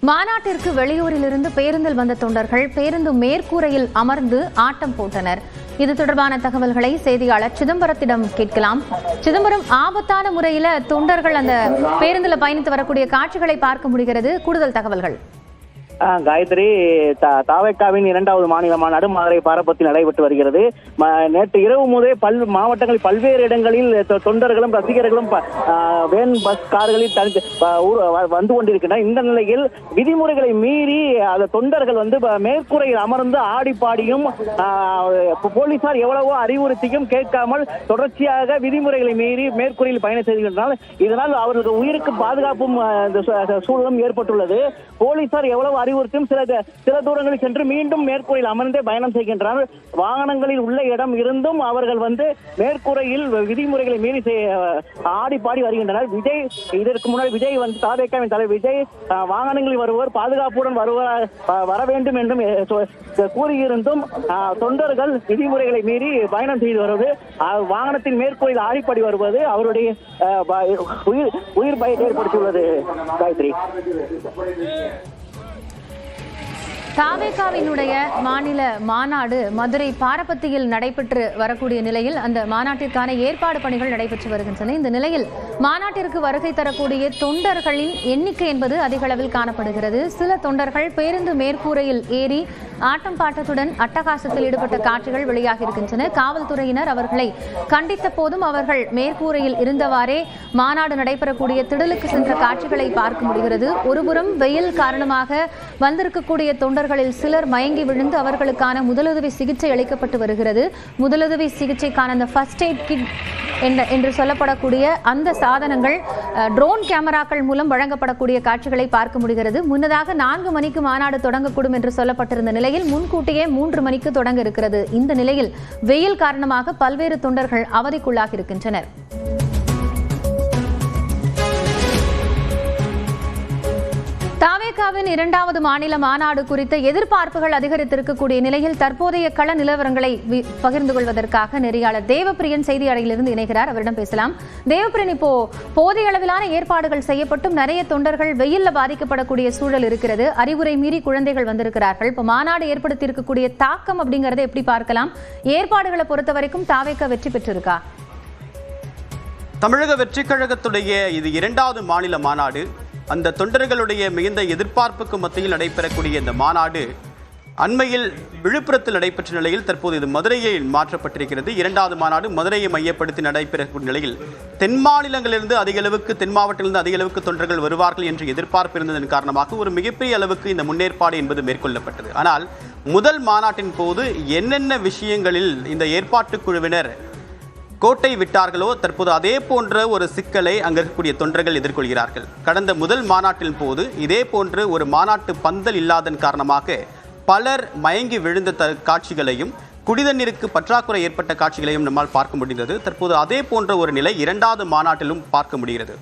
மாநாட்டிற்கு வெளியூரிலிருந்து பேருந்தில் வந்த தொண்டர்கள் பேருந்து மேற்கூரையில் அமர்ந்து ஆட்டம் போட்டனர். இது தொடர்பான தகவல்களை செய்தியாளர் சிதம்பரத்திடம் கேட்கலாம். சிதம்பரம், ஆபத்தான முறையில் தொண்டர்கள் அந்த பேருந்தில் பயணித்து வரக்கூடிய காட்சிகளை பார்க்க முடிகிறது. கூடுதல் தகவல்கள். காயத்ரி, தாவேக்காவின் 2வது மாநில மாநாடு மதுரை பாரப்பத்தில் நடைபெற்று வருகிறது. நேற்று இரவு முதல் மாவட்டங்களில் பல்வேறு இடங்களில் தொண்டர்களும் ரசிகர்களும் வேன் பஸ் கார்களில் வந்து கொண்டிருக்கின்றனர். இந்த நிலையில் விதிமுறைகளை மீறி அந்த தொண்டர்கள் மேற்கூரையில் அமர்ந்து ஆடி பாடியும் போலீசார் எவ்வளவோ அறிவுறுத்தியும் கேட்காமல் தொடர்ச்சியாக விதிமுறைகளை மீறி மேற்கூரையில் பயணம் செய்கின்றனர். இதனால் அவர்களுக்கு உயிருக்கு பாதுகாப்பும் சூழலும் ஏற்பட்டுள்ளது. போலீசார் எவ்வளவு அறிவுறுத்தும் சில தூரங்களில் சென்று மீண்டும் மேற்கூரையில் அமர்ந்தே பயணம் செய்கின்றனர். வாகனங்களில் உள்ள இடம் இருந்தும் அவர்கள் மேற்கூரையில் விதிமுறைகளை மீறி ஆடி பாடி வருகின்றனர். இதற்கு முன்னாடி விஜய் தாவேக்காவின் தலைவர் விஜய் வாகனங்களில் வருவோர் பாதுகாப்புடன் வர வேண்டும் என்றும் கூறியிருந்தும் தொண்டர்கள் விதிமுறைகளை மீறி பயணம் செய்து வருவது, வாகனத்தின் மேற்கூரையில் ஆடிப்பாடி வருவது அவருடைய உயிர் பயத்தை ஏற்படுத்தியுள்ளது. காயத்ரி, தாவேகாவினுடைய மாநில மாநாடு மதுரை பாரப்பத்தியில் நடைபெற்று வரக்கூடிய நிலையில் அந்த மாநாட்டிற்கான ஏற்பாடு பணிகள் நடைபெற்று வருகின்றன. இந்த நிலையில் மாநாட்டிற்கு வருகை தரக்கூடிய தொண்டர்களின் எண்ணிக்கை என்பது அதிக அளவில் காணப்படுகிறது. சில தொண்டர்கள் பேருந்து மேற்கூரையில் ஏறி ஆட்டம் பாட்டத்துடன் அட்டகாசத்தில் ஈடுபட்ட காட்சிகள் வெளியாகி இருக்கின்றன. காவல்துறையினர் அவர்களை கண்டித்த போதும் அவர்கள் மேற்கூரையில் இருந்தவாறே மாநாடு நடைபெறக்கூடிய திடலுக்கு சென்ற காட்சிகளை பார்க்க முடிகிறது. ஒருபுறம் வெயில் காரணமாக வந்திருக்கக்கூடிய தொண்டர்களில் சிலர் மயங்கி விழுந்து அவர்களுக்கான முதலுதவி சிகிச்சை அளிக்கப்பட்டு வருகிறது. முதலுதவி சிகிச்சைக்கான அந்த ஃபர்ஸ்ட் எய்ட் கிட் என்று சொல்லப்படக்கூடிய அந்த சாதனங்கள் ட்ரோன் கேமராக்கள் மூலம் வழங்கப்படக்கூடிய காட்சிகளை பார்க்க முடிகிறது. முன்னதாக 4 மணிக்கு மாநாடு தொடங்கக்கூடும் என்று சொல்லப்பட்டிருந்த நிலையில் முன்கூட்டியே 3 மணிக்கு தொடங்க இருக்கிறது. இந்த நிலையில் வெயில் காரணமாக பல்வேறு தொண்டர்கள் அவதிக்குள்ளாகி இருக்கின்றனர். தாவேகாவின் 2வது மாநில மாநாடு குறித்த எதிர்பார்ப்புகள் அதிகரித்திருக்கக்கூடிய நிலையில் தற்போதைய கள நிலவரங்களை பகிர்ந்து கொள்வதற்காக நெறியாளர் தேவப்பிரியன் செய்தி அறையிலிருந்து இணைகிறார். அவரிடம் பேசலாம். தேவப்பிரியன், இப்போ போதிய அளவிலான ஏற்பாடுகள் செய்யப்பட்டும் நிறைய தொண்டர்கள் வெயில்ல பாதிக்கப்படக்கூடிய சூழல் இருக்கிறது. அறிவுரை மீறி குழந்தைகள் வந்திருக்கிறார்கள். இப்போ மாநாடு ஏற்படுத்தி இருக்கக்கூடிய தாக்கம் அப்படிங்கறத எப்படி பார்க்கலாம்? ஏற்பாடுகளை பொறுத்த வரைக்கும் தாவேகா வெற்றி பெற்றிருக்கா? தமிழக வெற்றி கழகத்துடைய இது 2வது மாநில மாநாடு. அந்த தொண்டர்களுடைய மிகுந்த எதிர்பார்ப்புக்கு மத்தியில் நடைபெறக்கூடிய இந்த மாநாடு அண்மையில் விழுப்புரத்தில் நடைபெற்ற நிலையில் தற்போது இது மதுரையில் மாற்றப்பட்டிருக்கிறது. 2வது மாநாடு மதுரையை மையப்படுத்தி நடைபெறக்கூடிய நிலையில் தென் மாநிலங்களிலிருந்து அதிக அளவுக்கு, தென் மாவட்டத்திலிருந்து அதிக அளவுக்கு தொண்டர்கள் வருவார்கள் என்று எதிர்பார்ப்பு இருந்ததன் காரணமாக ஒரு மிகப்பெரிய அளவுக்கு இந்த முன்னேற்பாடு என்பது மேற்கொள்ளப்பட்டது. ஆனால் முதல் மாநாட்டின் போது என்னென்ன விஷயங்களில் இந்த ஏற்பாட்டு குழுவினர் கோட்டை விட்டார்களோ தற்போது அதே போன்ற ஒரு சிக்கலை அங்க இருக்கக்கூடிய தொண்டர்கள் எதிர்கொள்கிறார்கள். கடந்த முதல் மாநாட்டின் போது இதே போன்று ஒரு மாநாட்டு பந்தல் இல்லாதன் காரணமாக பலர் மயங்கி விழுந்த காட்சிகளையும் குடிதண்ணீருக்கு பற்றாக்குறை ஏற்பட்ட காட்சிகளையும் நம்மால் பார்க்க முடிந்தது. தற்போது அதே போன்ற ஒரு நிலை 2வது மாநாட்டிலும் பார்க்க முடிகிறது.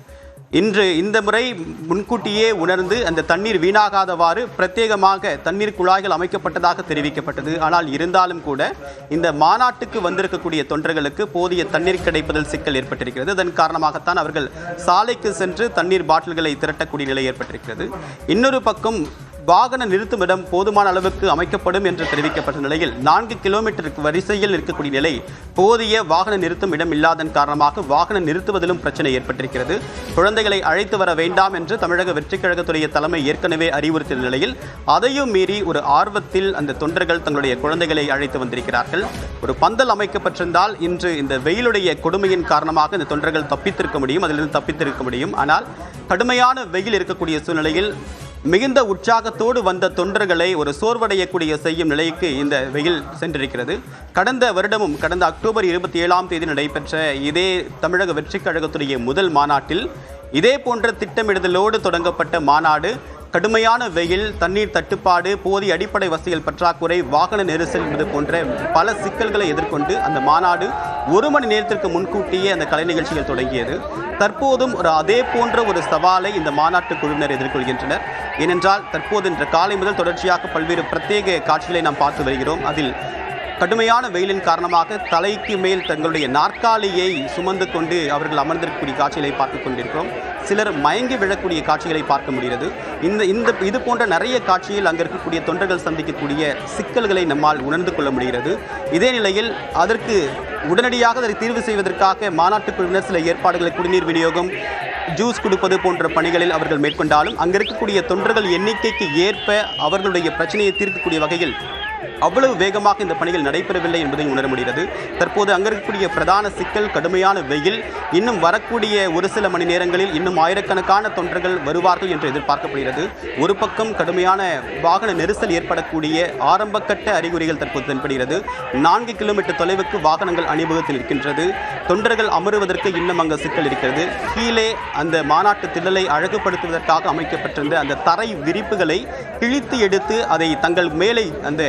இன்று இந்த முறை முன்கூட்டியே உணர்ந்து அந்த தண்ணீர் வீணாகாதவாறு பிரத்யேகமாக தண்ணீர் குழாய்கள் அமைக்கப்பட்டதாக தெரிவிக்கப்பட்டது. ஆனால் இருந்தாலும் கூட இந்த மாநாட்டுக்கு வந்திருக்கக்கூடிய தொண்டர்களுக்கு போதிய தண்ணீர் கிடைப்பதில் சிக்கல் ஏற்பட்டிருக்கிறது. அதன் காரணமாகத்தான் அவர்கள் சாலைக்கு சென்று தண்ணீர் பாட்டில்களை திரட்டக்கூடிய நிலை ஏற்பட்டிருக்கிறது. இன்னொரு பக்கம் வாகன நிறுத்தும் இடம் போதுமான அளவுக்கு அமைக்கப்படும் என்று தெரிவிக்கப்பட்ட நிலையில் 4 கிலோமீட்டருக்கு வரிசையில் இருக்கக்கூடிய நிலை போதிய வாகன நிறுத்தும் இடம் இல்லாதன் காரணமாக வாகனம் நிறுத்துவதிலும் பிரச்சனை ஏற்பட்டிருக்கிறது. குழந்தைகளை அழைத்து வர வேண்டாம் என்று தமிழக வெற்றி கழகத்துடைய தலைமை ஏற்கனவே அறிவுறுத்திய நிலையில் அதையும் மீறி ஒரு ஆர்வத்தில் அந்த தொண்டர்கள் தங்களுடைய குழந்தைகளை அழைத்து வந்திருக்கிறார்கள். ஒரு பந்தல் அமைக்கப்பட்டிருந்தால் இன்று இந்த வெயிலுடைய கொடுமையின் காரணமாக இந்த தொண்டர்கள் தப்பித்திருக்க முடியும், அதிலிருந்து தப்பித்திருக்க முடியும். ஆனால் கடுமையான வெயில் இருக்கக்கூடிய சூழ்நிலையில் மிகுந்த உற்சாகத்தோடு வந்த தொண்டர்களை ஒரு சோர்வடையக்கூடிய செய்யும் நிலைக்கு இந்த வெயில் சென்றிருக்கிறது. கடந்த வருடமும் கடந்த அக்டோபர் 27ஆம் தேதி நடைபெற்ற இதே தமிழக வெற்றி கழகத்துடைய முதல் மாநாட்டில் இதே போன்ற திட்டமிடுதலோடு தொடங்கப்பட்ட மாநாடு கடுமையான வெயில், தண்ணீர் தட்டுப்பாடு, போதிய அடிப்படை வசதிகள் பற்றாக்குறை, வாகன நெரிசல் இது போன்ற பல சிக்கல்களை எதிர்கொண்டு அந்த மாநாடு 1 மணி நேரத்திற்கு முன்கூட்டியே அந்த கலை நிகழ்ச்சிகள் தொடங்கியது. தற்போதும் அதே போன்ற ஒரு சவாலை இந்த மாநாட்டு குழுவினர் எதிர்கொள்கின்றனர். ஏனென்றால் தற்போது இன்று காலை முதல் தொடர்ச்சியாக பல்வேறு பிரத்யேக காட்சிகளை நாம் பார்த்து வருகிறோம். அதில் கடுமையான வெயிலின் காரணமாக தலைக்கு மேல் தங்களுடைய நாற்காலியை சுமந்து கொண்டு அவர்கள் அமர்ந்திருக்கக்கூடிய காட்சிகளை பார்த்துக் கொண்டிருக்கிறோம். சிலர் மயங்கி விழக்கூடிய காட்சிகளை பார்க்க முடிகிறது. இது போன்ற நிறைய காட்சியில் அங்கே இருக்கக்கூடிய தொண்டர்கள் சந்திக்கக்கூடிய சிக்கல்களை நம்மால் உணர்ந்து கொள்ள முடிகிறது. இதே நிலையில் அதற்கு உடனடியாக அதை தீர்வு செய்வதற்காக மாநாட்டு குழுவினர் சில ஏற்பாடுகளை, குடிநீர் விநியோகம், ஜூஸ் கொடுப்பது போன்ற பணிகளில் அவர்கள் மேற்கொண்டாலும் அங்கே இருக்கக்கூடிய தொண்டர்கள் எண்ணிக்கைக்கு ஏற்ப அவர்களுடைய பிரச்சனையை தீர்க்கக்கூடிய வகையில் அவ்வளவு வேகமாக இந்த பணிகள் நடைபெறவில்லை என்பதை உணர முடிகிறது. தற்போது அங்கே இருக்கக்கூடிய பிரதான சிக்கல் கடுமையான வெயில். இன்னும் வரக்கூடிய ஒரு சில மணி நேரங்களில் இன்னும் ஆயிரக்கணக்கான தொண்டர்கள் வருவார்கள் என்று எதிர்பார்க்கப்படுகிறது. ஒரு பக்கம் கடுமையான வாகன நெரிசல் ஏற்படக்கூடிய ஆரம்பகட்ட அறிகுறிகள் தற்போது தென்படுகிறது. 4 கிலோமீட்டர் தொலைவுக்கு வாகனங்கள் அணிவகுத்தில் இருக்கின்றது. தொண்டர்கள் அமருவதற்கு இன்னும் அங்கு சிக்கல் இருக்கிறது. கீழே அந்த மாநாட்டு திடலை அழகுபடுத்துவதற்காக அமைக்கப்பட்டிருந்த அந்த தரை விரிப்புகளை கிழித்து எடுத்து அதை தங்கள் மேலே அந்த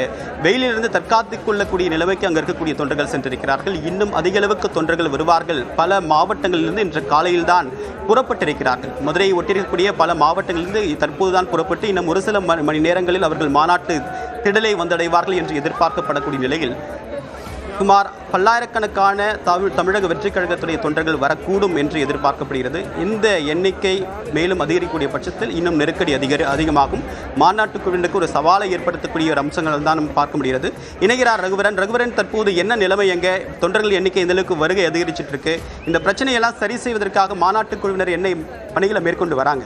வெயிலிலிருந்து தற்காத்துக் கொள்ளக்கூடிய நிலைமைக்கு அங்கே இருக்கக்கூடிய தொண்டர்கள் சென்றிருக்கிறார்கள். இன்னும் அதிக அளவுக்கு தொண்டர்கள் வருவார்கள். பல மாவட்டங்களிலிருந்து இன்று காலையில்தான் புறப்பட்டிருக்கிறார்கள். மதுரையை ஒட்டியிருக்கக்கூடிய பல மாவட்டங்களிலிருந்து தற்போதுதான் புறப்பட்டு இன்னும் ஒரு சில மணி நேரங்களில் அவர்கள் மாநாட்டு திடலை வந்தடைவார்கள் என்று எதிர்பார்க்கப்படக்கூடிய நிலையில் சுமார் பல்லாயிரக்கணக்கான தமிழக வெற்றி கழகத்துடைய தொண்டர்கள் வரக்கூடும் என்று எதிர்பார்க்கப்படுகிறது. இந்த எண்ணிக்கை மேலும் அதிகரிக்கக்கூடிய பட்சத்தில் இன்னும் நெருக்கடி அதிகமாகும். மாநாட்டு குழுவினருக்கு ஒரு சவாலை ஏற்படுத்தக்கூடிய ஒரு அம்சங்கள் தான் நம்ம பார்க்க முடிகிறது. இணைகிறார் ரகுவரன், தற்போது என்ன நிலைமை? எங்க தொண்டர்கள் எண்ணிக்கை எந்த அளவுக்கு வருகை அதிகரிச்சிட்டு இருக்கு? இந்த பிரச்சனையெல்லாம் சரி செய்வதற்காக மாநாட்டு குழுவினர் என்ன பணிகளை மேற்கொண்டு வராங்க?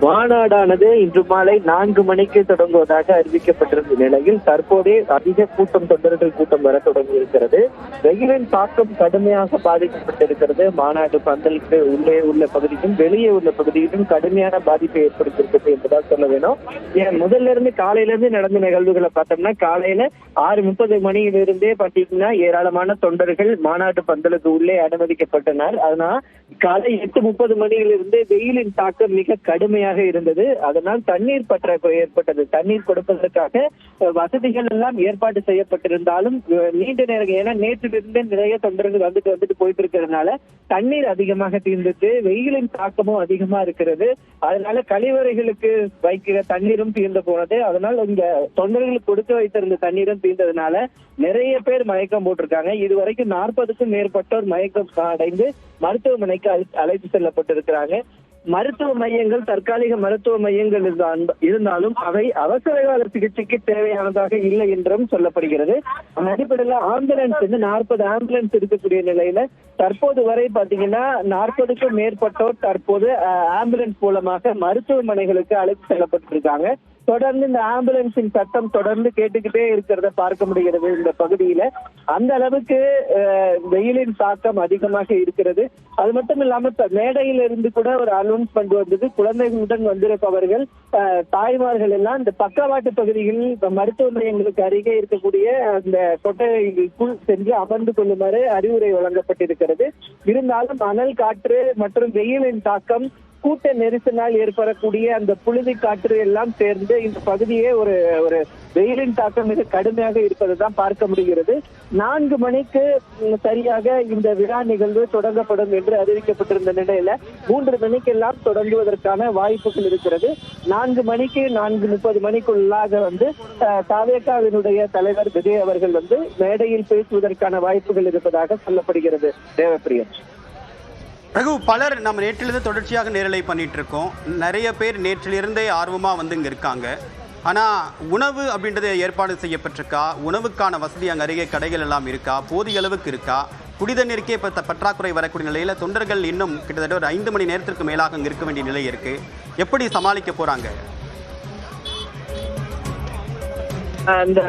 மாநாடானது இன்று மாலை 4 மணிக்கு தொடங்குவதாக அறிவிக்கப்பட்டிருந்த நிலையில் தற்போதே அதிக தொண்டர்கள் கூட்டம் வர தொடங்கி இருக்கிறது. வெயிலின் தாக்கம் கடுமையாக பாதிக்கப்பட்டிருக்கிறது. மாநாடு பந்தலுக்கு உள்ளே உள்ள பகுதியும் வெளியே உள்ள பகுதியிலும் கடுமையான பாதிப்பை ஏற்படுத்தியிருக்கிறது என்பதால் சொல்ல வேணும். முதல்ல இருந்து காலையில இருந்து நடந்த நிகழ்வுகளை பார்த்தோம்னா காலையில 6:30 மணியிலிருந்தே பார்த்தீங்கன்னா ஏராளமான தொண்டர்கள் மாநாட்டு பந்தலுக்கு உள்ளே அனுமதிக்கப்பட்டனர். அதனால் காலை 8:30 மணியிலிருந்து வெயிலின் தாக்கம் மிக கடுமையாக இருந்தது. அதனால் தண்ணீர் பற்றாக்குறை ஏற்பட்டது. தண்ணீர் கொடுப்பதற்காக வசதிகள் எல்லாம் ஏற்பாடு செய்யப்பட்டிருந்தாலும் நீண்ட நேரம், ஏன்னா நேற்றிலிருந்து நிறைய தொண்டர்கள் வந்துட்டு போயிட்டு இருக்கிறதுனால தண்ணீர் அதிகமாக தீர்ந்துட்டு வெயிலின் தாக்கமும் அதிகமா இருக்கிறது. அதனால கழிவறைகளுக்கு வைக்கிற தண்ணீரும் தீர்ந்து போனது. அதனால் இங்க தொண்டர்களுக்கு கொடுத்து வைத்திருந்த தண்ணீரும் தீர்ந்ததுனால நிறைய பேர் மயக்கம் போட்டிருக்காங்க. இதுவரைக்கும் 40க்கும் மேற்பட்டோர் மயக்கம் அடைந்து மருத்துவமனைக்கு அழைத்து செல்லப்பட்டிருக்கிறாங்க. மருத்துவ மையங்கள், தற்காலிக மருத்துவ மையங்கள் இருந்தாலும் அவை அவசர கால சிகிச்சைக்கு தேவையானதாக இல்லை என்றும் சொல்லப்படுகிறது. அந்த அடிப்படையில் ஆம்புலன்ஸ் 40 ஆம்புலன்ஸ் இருக்கக்கூடிய நிலையில தற்போது வரை பாத்தீங்கன்னா 40க்கும் மேற்பட்டோர் தற்போது ஆம்புலன்ஸ் மூலமாக மருத்துவமனைகளுக்கு அழைத்து செல்லப்பட்டிருக்காங்க. தொடர்ந்து இந்த ஆம்புலன்ஸின் சத்தம் தொடர்ந்து கேட்டுக்கிட்டே இருக்கிறத பார்க்க முடிகிறது இந்த பகுதியில. அந்த அளவுக்கு வெயிலின் தாக்கம் அதிகமாக இருக்கிறது. அது மட்டும் இல்லாம மேடையில இருந்து கூட ஒரு அனௌன்ஸ்மெண்ட் வந்தது. குழந்தைகளுடன் வந்திருப்பவர்கள், தாய்மார்கள் எல்லாம் இந்த பக்கவாட்டு பகுதிகளில் மருத்துவ மையங்களுக்கு அருகே இருக்கக்கூடிய அந்த கொட்டைக்குள் சென்று அமர்ந்து கொள்ளுமாறு அறிவுரை வழங்கப்பட்டிருக்கிறது. இருந்தாலும் அனல் காற்று மற்றும் வெயிலின் தாக்கம், கூட்ட நெரிசலால் ஏற்படக்கூடிய அந்த புழுதி காற்று எல்லாம் சேர்ந்து இந்த பகுதியே ஒரு வெயிலின் தாக்கம் மிக கடுமையாக இருப்பதுதான் பார்க்க முடிகிறது. 4 மணிக்கு சரியாக இந்த விழா நிகழ்வு தொடங்கப்படும் என்று அறிவிக்கப்பட்டிருந்த நிலையில 3 மணிக்கெல்லாம் தொடங்குவதற்கான வாய்ப்புகள் இருக்கிறது. 4 மணிக்கு 4:30 மணிக்குள்ளாக தாவேகாவினுடைய தலைவர் விஜய் அவர்கள் மேடையில் பேசுவதற்கான வாய்ப்புகள் இருப்பதாக சொல்லப்படுகிறது. தேவப்பிரியன். ரகு, பலர் நம்ம நேற்றிலிருந்து தொடர்ச்சியாக நேரலை பண்ணிட்டு இருக்கோம். நிறைய பேர் நேற்றிலிருந்தே ஆர்வமாக இங்கே இருக்காங்க. ஆனால் உணவு அப்படின்றது ஏற்பாடு செய்யப்பட்டிருக்கா? உணவுக்கான வசதி அங்கே அருகே கடைகள் எல்லாம் இருக்கா? போதிய அளவுக்கு இருக்கா? குடிதண்ணீருக்கே இப்போ பற்றாக்குறை வரக்கூடிய நிலையில் தொண்டர்கள் இன்னும் கிட்டத்தட்ட ஒரு 5 மணி நேரத்திற்கு மேலாக அங்கே இருக்க வேண்டிய நிலை இருக்கு. எப்படி சமாளிக்க போறாங்க? அந்த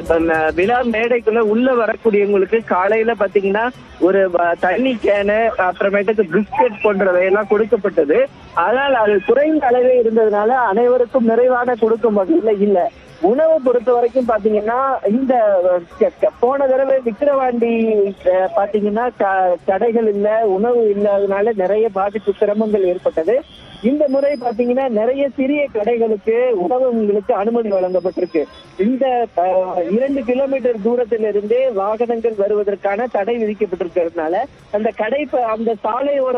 விழா மேடைக்குள்ள உள்ள வரக்கூடியவங்களுக்கு காலையில பாத்தீங்கன்னா ஒரு தண்ணி கேனு, அப்புறமேட்டுக்கு பிஸ்கெட் போன்றவையெல்லாம் கொடுக்கப்பட்டது. ஆனால் அது குறைந்த அளவே இருந்ததுனால அனைவருக்கும் நிறைவான கொடுக்கும் வகையில இல்ல. உணவை பொறுத்த வரைக்கும் பாத்தீங்கன்னா இந்த போன தடவை விக்கிரவாண்டி பாத்தீங்கன்னா கடைகள் இல்ல, உணவு இல்லாததுனால நிறைய பாதிப்பு சிரமங்கள் ஏற்பட்டது. இந்த முறை பாத்தீங்கன்னா நிறைய சிறிய கடைகளுக்கு உணவகங்களுக்கு அனுமதி வழங்கப்பட்டிருக்கு. இந்த 2 கிலோமீட்டர் தூரத்திலிருந்தே வாகனங்கள் வருவதற்கான தடை விதிக்கப்பட்டிருக்கிறதுனால அந்த கடை அந்த சாலையோர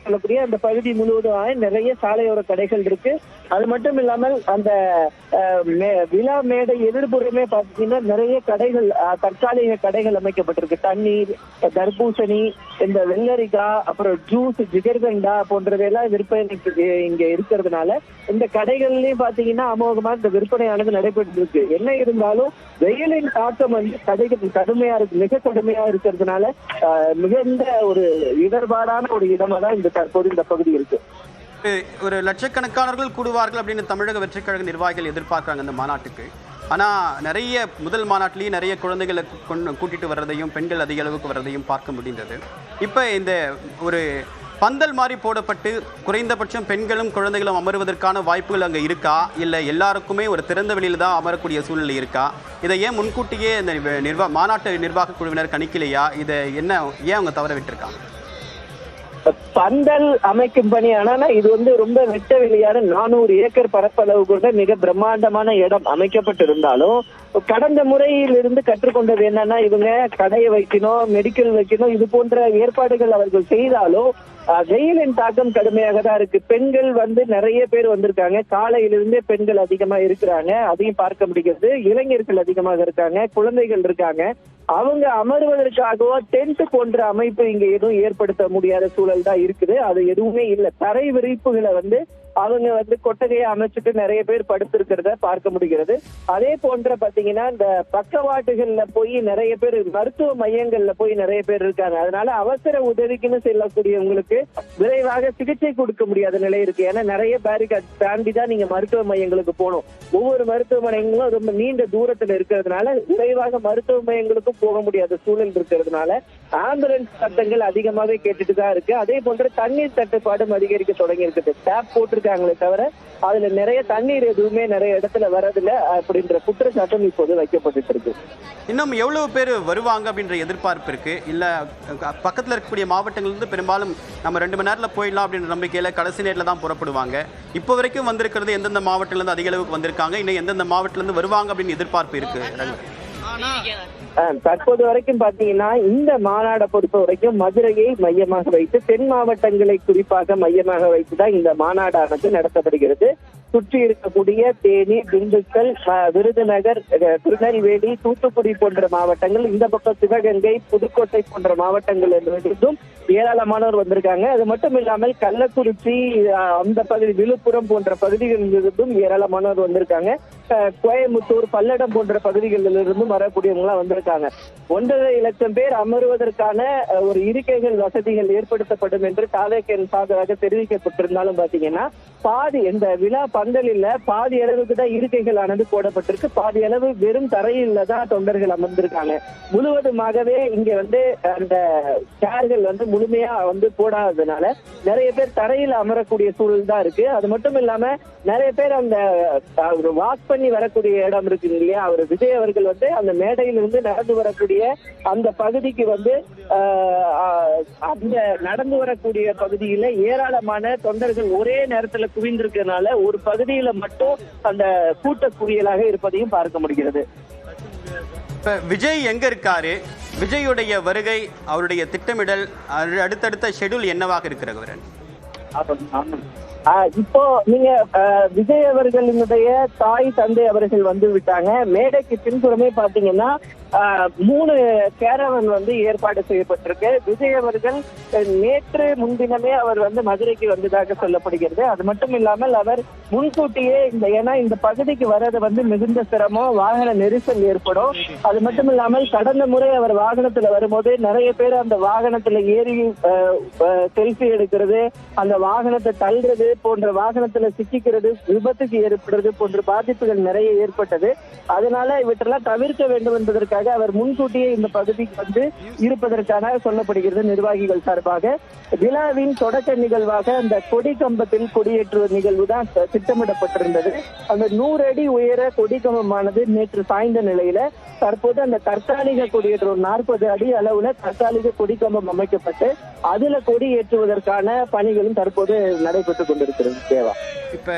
சொல்லக்கூடிய அந்த பகுதி முழுவதும் நிறைய சாலையோர கடைகள் இருக்கு. அது மட்டும் இல்லாமல் அந்த விழா மேடை எதிர்ப்புறமே பாத்தீங்கன்னா நிறைய கடைகள், தற்காலிக கடைகள் அமைக்கப்பட்டிருக்கு. தண்ணீர், தர்பூசணி, இந்த வெள்ளரிக்காய், அப்புறம் ஜூஸ், ஜிகர்தண்டா போன்றவையெல்லாம் விற்பனைக்கு இங்க இருக்கிறதுனால இந்த கடைகள்லயும் பாத்தீங்கன்னா அமோகமா இந்த விற்பனையானது நடைபெற்று இருக்கு. என்ன இருந்தாலும் வெயிலின் தாக்கம் கடைகள் கடுமையா இருக்கு, மிக கடுமையா இருக்கிறதுனால மிகுந்த ஒரு இடர்பாடான ஒரு இடமா தான் இந்த தற்போது இந்த பகுதி இருக்கு. ஒரு லட்சக்கணக்கானவர்கள் கூடுவார்கள் அப்படின்னு தமிழக வெற்றிக் கழக நிர்வாகிகள் எதிர்பார்க்குறாங்க இந்த மாநாட்டுக்கு. ஆனால் நிறைய முதல் மாநாட்டிலேயே நிறைய குழந்தைகளை கூட்டிட்டு வர்றதையும் பெண்கள் அதிக அளவுக்கு வர்றதையும் பார்க்க முடிந்தது. இப்போ இந்த ஒரு பந்தல் மாதிரி போடப்பட்டு குறைந்தபட்சம் பெண்களும் குழந்தைகளும் அமருவதற்கான வாய்ப்புகள் அங்கே இருக்கா, இல்லை எல்லாருக்குமே ஒரு திறந்த வெளியில் தான் அமரக்கூடிய சூழ்நிலை இருக்கா? இதை ஏன் முன்கூட்டியே இந்த மாநாட்டு நிர்வாக குழுவினர் கணிக்கலையா? இதை ஏன் அவங்க தவற விட்டுருக்காங்க? பந்தல் அமைக்கும் பணி ஆனா இது ரொம்ப வெட்ட வெளியான 400 ஏக்கர் பரப்பளவு கொண்ட மிக பிரம்மாண்டமான இடம் அமைக்கப்பட்டிருந்தாலும் கடந்த முறையிலிருந்து கற்றுக்கொண்டது என்னன்னா, இவங்க கடையை வைக்கணும், மெடிக்கல் வைக்கணும், இது போன்ற ஏற்பாடுகள் அவர்கள் செய்தாலும் வெயிலின் தாக்கம் கடுமையாக தான் இருக்கு. பெண்கள் நிறைய பேர் வந்திருக்காங்க. காலையிலிருந்தே பெண்கள் அதிகமா இருக்கிறாங்க, அதையும் பார்க்க முடிகிறது. இளைஞர்கள் அதிகமாக இருக்காங்க, குழந்தைகள் இருக்காங்க. அவங்க அமர்வதற்காகவோ டென்ட் போன்ற அமைப்பு இங்க எதுவும் ஏற்படுத்த முடியாத சூழல் தான் இருக்குது. அது எதுவுமே இல்லை. தரை விரிப்புகளை அவங்க கொட்டகையை அமைச்சிட்டு நிறைய பேர் படுத்திருக்கிறத பார்க்க முடிகிறது. அதே போன்ற பாத்தீங்கன்னா இந்த பக்கவாட்டுகள்ல போய் நிறைய பேர், மருத்துவ மையங்கள்ல போய் நிறைய பேர் இருக்காங்க. அதனால அவசர உதவிக்குன்னு செல்லக்கூடியவங்களுக்கு விரைவாக சிகிச்சை கொடுக்க முடியாத நிலை இருக்கு. ஏன்னா நிறைய பேரிகார்ட் தாண்டி தான் நீங்க மருத்துவ மையங்களுக்கு போகணும். ஒவ்வொரு மருத்துவமனைகளும் ரொம்ப நீண்ட தூரத்துல இருக்கிறதுனால விரைவாக மருத்துவ மையங்களுக்கும் போக முடியாத சூழல் இருக்கிறதுனால ஆம்புலன்ஸ் சத்தங்கள் அதிகமாவே கேட்டுட்டு தான் இருக்கு. அதே போன்ற தண்ணீர் தட்டுப்பாடும் அதிகரிக்க தொடங்கி இருக்குது. டேப் போட்டிருக்காங்களே தவிர அதுல நிறைய தண்ணீர் எதுவுமே நிறைய இடத்துல வரதில்லை அப்படின்ற குற்றச்சாட்டும் இப்போது வைக்கப்பட்டு இருக்கு. இன்னும் எவ்வளவு பேர் வருவாங்க அப்படின்ற எதிர்பார்ப்பு இருக்கு? இல்ல பக்கத்துல இருக்கக்கூடிய மாவட்டங்கள்ல இருந்து பெரும்பாலும் நம்ம 2 மணி நேரத்துல போயிடலாம் அப்படின்ற நம்பிக்கையில கடைசி நேரத்துல தான் புறப்படுவாங்க. இப்போ வரைக்கும் வந்திருக்கிறது எந்தெந்த மாவட்டத்துல இருந்து அதிக அளவுக்கு வந்திருக்காங்க, இன்னும் எந்தெந்த மாவட்டத்துல இருந்து வருவாங்க அப்படின்னு எதிர்பார்ப்பு இருக்கு? தற்போது வரைக்கும் பாத்தீங்கன்னா இந்த மாநாடை பொறுத்த வரைக்கும் மதுரையை மையமாக வைத்து தென் மாவட்டங்களை குறிப்பாக மையமாக வைத்துதான் இந்த மாநாடானது நடத்தப்படுகிறது. சுற்றி இருக்கக்கூடிய தேனி, திண்டுக்கல், விருதுநகர், திருநெல்வேலி, தூத்துக்குடி போன்ற மாவட்டங்கள், இந்த பக்கம் சிவகங்கை, புதுக்கோட்டை போன்ற மாவட்டங்கள் இருந்தும் ஏராளமானோர் வந்திருக்காங்க. அது மட்டும் இல்லாமல் கள்ளக்குறிச்சி, அந்த பகுதி, விழுப்புரம் போன்ற பகுதிகளிலிருந்தும் ஏராளமானோர் வந்திருக்காங்க. கோயம்புத்தூர், பல்லடம் போன்ற பகுதிகளில் இருந்தும் வரக்கூடியவங்க வந்திருக்காங்க. 1.5 லட்சம் பேர் அமருவதற்கான ஒரு இருக்கைகள் வசதிகள் ஏற்படுத்தப்படும் என்று தாவேக்கன் சார்பாக தெரிவிக்கப்பட்டிருந்தாலும் பாத்தீங்கன்னா பாதி இந்த விழா பந்தலில் பாதி அளவுக்கு தான் இருக்கைகளானது போடப்பட்டிருக்கு. பாதி அளவு வெறும் தரையில் தான் தொண்டர்கள் அமர்ந்திருக்காங்க. முழுவதுமாகவே இங்க அந்த சேர்கள் முழுமையா போடாததுனால நிறைய பேர் தரையில் அமரக்கூடிய சூழல் தான் இருக்கு. அது மட்டும் இல்லாம நிறைய பேர் அந்த வாக் பண்ணி வரக்கூடிய இடம் இருக்கு இல்லையா, அவர் விஜய் அவர்கள் அந்த மேடையிலிருந்து நடந்து வரக்கூடிய அந்த பகுதிக்கு அந்த நடந்து வரக்கூடிய பகுதியில ஏராளமான தொண்டர்கள் ஒரே நேரத்துல குவிந்திருக்கிறதுனால ஒரு பகுதியில மட்டும் அந்த கூட்ட குவியலாக இருப்பதையும் பார்க்க முடிகிறது. இப்ப விஜய் எங்க இருக்காரு? விஜயுடைய வருகை, அவருடைய திட்டமிடல், அடுத்தடுத்த ஷெட்யூல் என்னவாக இருக்கிறது? இப்போ நீங்க விஜய் அவர்களினுடைய தாய் தந்தை அவர்கள் விட்டாங்க. மேடைக்கு பின்புறமே பாத்தீங்கன்னா 3 கேரவன் ஏற்பாடு செய்யப்பட்டிருக்கு. விஜய் அவர்கள் நேற்று முன்தினமே அவர் மதுரைக்கு வந்ததாக சொல்லப்படுகிறது. அது மட்டும் இல்லாமல் அவர் முன்கூட்டியே ஏன்னா இந்த பகுதிக்கு வர்றது மிகுந்த சிரமம், வாகன நெரிசல் ஏற்படும். அது மட்டும் இல்லாமல் கடந்த முறை அவர் வாகனத்துல வரும்போது நிறைய பேர் அந்த வாகனத்துல ஏறி செல்ஃபி எடுக்கிறது, அந்த வாகனத்தை தள்ளுறது போன்ற, வாகனத்துல சிக்கிக்கிறது, விபத்துக்கு ஏற்படுறது போன்ற பாதிப்புகள் நிறைய ஏற்பட்டது. அதனால இவற்றெல்லாம் தவிர்க்க வேண்டும் என்பதற்காக அவர் முன்கூட்டியே இந்த பகுதிக்கு இருப்பதற்கான சொல்லப்படுகிறது நிர்வாகிகள் சார்பாக. விழாவின் தொடக்க நிகழ்வாக அந்த கொடி கம்பத்தில் கொடியேற்றுவது நிகழ்வு தான் திட்டமிடப்பட்டிருந்தது. அந்த 100 அடி உயர கொடி கம்பமானது நேற்று சாய்ந்த நிலையில தற்போது அந்த தற்காலிக கொடியேற்ற 40 அடி அளவுல தற்காலிக கொடி கம்பம் அமைக்கப்பட்டு அதுல கொடி ஏற்றுவதற்கான பணிகளும் தற்போது நடைபெற்றுக் கொண்டிருக்கிறது. தேவா, இப்ப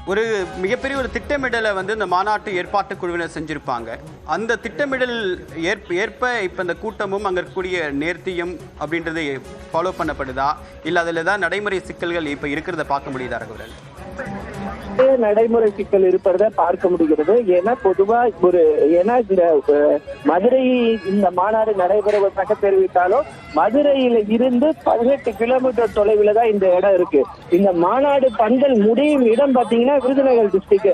ஒரு மிகப்பெரிய ஒரு திட்டமிடலை வந்து இந்த மாநாட்டு ஏற்பாட்டு குழுவினர் செஞ்சிருப்பாங்க. அந்த திட்டமிடல் ஏற்ப இப்போ இந்த கூட்டமும் அங்கே இருக்கக்கூடிய நேர்த்தியும் அப்படின்றது ஃபாலோ பண்ணப்படுதா, இல்லை அதில் ஏதாவது நடைமுறை சிக்கல்கள் இப்போ இருக்கிறத பார்க்க முடியுதா ரகுவரன்? நடைமுறை சிக்கல் இருப்பதை பார்க்க முடிகிறது. ஏன்னா பொதுவா இந்த மதுரை இந்த மாநாடு நடைபெறுவதாக தெரிவித்தாலும் மதுரையில இருந்து 18 கிலோமீட்டர் தொலைவில் தான் இந்த இடம் இருக்கு. இந்த மாநாடு பந்தல் முடியும் இடம் பாத்தீங்கன்னா விருதுநகர் டிஸ்ட்ரிக்ட்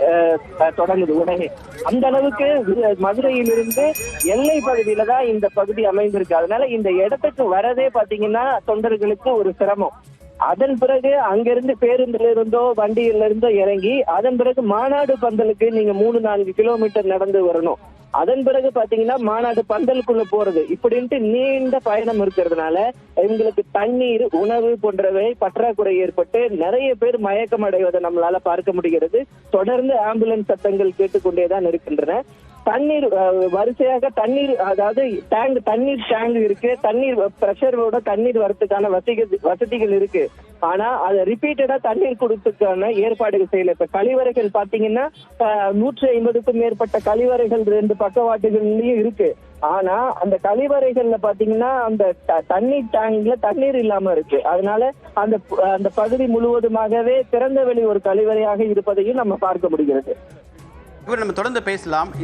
தொடங்குது உடனே. அந்த அளவுக்கு மதுரையிலிருந்து எல்லை பகுதியில தான் இந்த பகுதி அமைந்திருக்கு. அதனால இந்த இடத்துக்கு வரதே பாத்தீங்கன்னா தொண்டர்களுக்கு ஒரு சிரமம். அதன் பிறகு அங்கிருந்து பேருந்துல இருந்தோ வண்டியில இருந்தோ இறங்கி அதன் பிறகு மாநாடு பந்தலுக்கு நீங்க 3-4 கிலோமீட்டர் நடந்து வரணும். அதன் பிறகு பாத்தீங்கன்னா மாநாடு பந்தலுக்குள்ள போறது இப்படின்ட்டு நீண்ட பயணம் இருக்கிறதுனால இவங்களுக்கு தண்ணீர், உணவு போன்றவை பற்றாக்குறை ஏற்பட்டு நிறைய பேர் மயக்கம் அடைவதை நம்மளால பார்க்க முடிகிறது. தொடர்ந்து ஆம்புலன்ஸ் சத்தங்கள் கேட்டுக்கொண்டேதான் இருக்கின்றன. தண்ணீர் வரிசையாக தண்ணீர், அதாவது தண்ணீர் டேங்க் இருக்கு, தண்ணீர் பிரஷரோட தண்ணீர் வரத்துக்கான வசதிகள் இருக்கு. ஆனா அதை ரிப்பீட்டடா தண்ணீர் கொடுத்துக்கான ஏற்பாடுகள் செய்யல. இப்ப கழிவறைகள் பாத்தீங்கன்னா 150க்கும் மேற்பட்ட கழிவறைகள் 2 பக்கவாட்டுகள்லயும் இருக்கு. ஆனா அந்த கழிவறைகள்ல பாத்தீங்கன்னா அந்த தண்ணீர் டேங்க்ல தண்ணீர் இல்லாம இருக்கு. அதனால அந்த பகுதி முழுவதுமாகவே திறந்த வெளி ஒரு கழிவறையாக இருப்பதையும் நம்ம பார்க்க முடிகிறது. நம்ம தொடர்ந்து பேசலாம்.